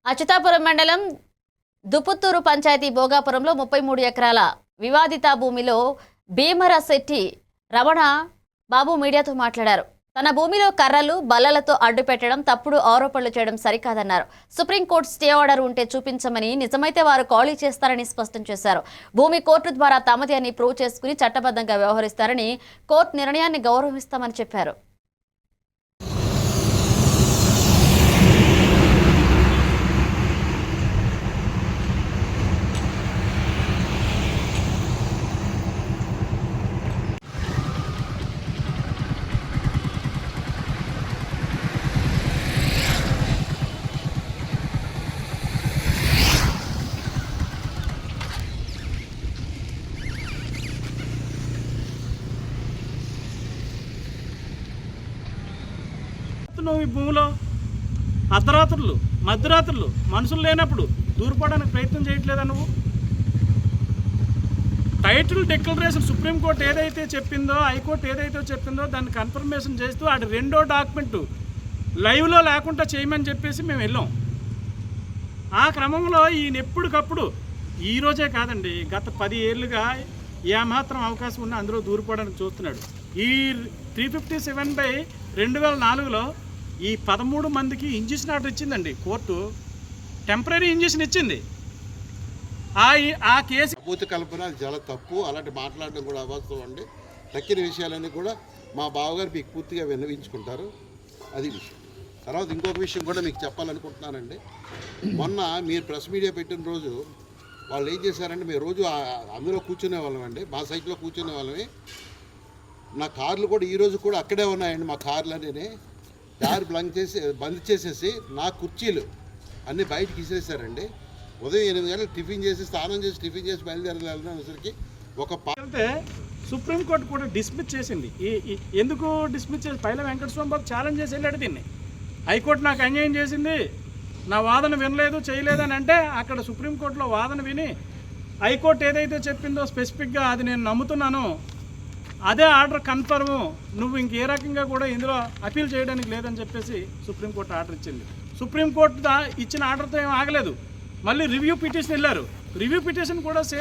అచ్యుతాపురం మండలం దుపుత్తూరు పంచాయతీ భోగాపురంలో 33 ఎకరాల వివాదిత భూమిలో భీమరశెట్టి రమణ బాబు మీడియాతో మాట్లాడారు. తన భూమిలో కర్రలు బల్లలతో అడ్డుపెట్టడం, తప్పుడు ఆరోపణలు చేయడం సరికాదన్నారు. సుప్రీంకోర్టు స్టే ఆర్డర్ ఉంటే చూపించమని, నిజమైతే వారు ఖాళీ చేస్తారని స్పష్టం చేశారు. భూమి కోర్టు ద్వారా తమది అని ప్రూవ్ చేసుకుని చట్టబద్ధంగా వ్యవహరిస్తారని, కోర్టు నిర్ణయాన్ని గౌరవిస్తామని చెప్పారు. నువ్వు ఈ భూమిలో అర్ధరాత్రులు మధ్యరాత్రులు మనుషులు లేనప్పుడు దూరపడడానికి ప్రయత్నం చేయట్లేదా? నువ్వు టైటిల్ డిక్లరేషన్ సుప్రీంకోర్టు ఏదైతే చెప్పిందో, హైకోర్టు ఏదైతే చెప్పిందో దాన్ని కన్ఫర్మేషన్ చేస్తూ అది రెండో డాక్యుమెంటు లైవ్లో లేకుండా చేయమని చెప్పేసి మేము వెళ్ళాం. ఆ క్రమంలో ఈయన ఎప్పటికప్పుడు ఈరోజే కాదండి, గత 10 ఏళ్ళుగా ఏమాత్రం అవకాశం ఉన్నా అందులో దూరిపోవడానికి చూస్తున్నాడు. ఈ 357/2004లో ఈ 13 మందికి ఇంజక్షన్ ఆర్డర్ ఇచ్చిందండి కోర్టు. టెంపరీ ఇంజక్షన్ ఇచ్చింది. ఆ కేసు అభూత కల్పన చాలా తప్పు. అలాంటి మాట్లాడడం కూడా అవాస్తవం అండి. తక్కిన విషయాలన్నీ కూడా మా బావగారు మీకు పూర్తిగా విన్నవించుకుంటారు. అది విషయం. తర్వాత ఇంకొక విషయం కూడా మీకు చెప్పాలనుకుంటున్నానండి. మొన్న మీరు ప్రెస్ మీడియా పెట్టిన రోజు వాళ్ళు ఏం చేశారంటే, మేము రోజు అందులో కూర్చునే వాళ్ళం అండి, మా సైట్లో కూర్చునే వాళ్ళమే. నా కార్లు కూడా ఈరోజు కూడా అక్కడే ఉన్నాయండి. మా కార్లు అన్నీ దారి బంద్ చేసేసి నా కుర్చీలు అన్నీ బయటకు ఇసేసారండి. ఉదయం 8 గంటలకు టిఫిన్ చేసి, స్నానం చేసి, టిఫిన్ చేసి బయలుదేరేసరికి వెళ్తే సుప్రీంకోర్టు కూడా డిస్మిస్ చేసింది. ఎందుకు డిస్మిస్ చేసి? పైల వెంకటస్వామి బాబు ఛాలెంజ్ చేసి వెళ్ళాడు దీన్ని. హైకోర్టు నాకు అన్యాయం చేసింది, నా వాదన వినలేదు, చేయలేదని అంటే అక్కడ సుప్రీంకోర్టులో వాదన విని హైకోర్టు ఏదైతే చెప్పిందో స్పెసిఫిక్గా అది నేను నమ్ముతున్నాను, అదే ఆర్డర్ కన్ఫర్ము, నువ్వు ఇంకే రకంగా కూడా ఇందులో అపీల్ చేయడానికి లేదని చెప్పేసి సుప్రీంకోర్టు ఆర్డర్ ఇచ్చింది. సుప్రీంకోర్టు ఇచ్చిన ఆర్డర్తో ఏం ఆగలేదు, మళ్ళీ రివ్యూ పిటిషన్ వెళ్ళారు. రివ్యూ పిటిషన్ కూడా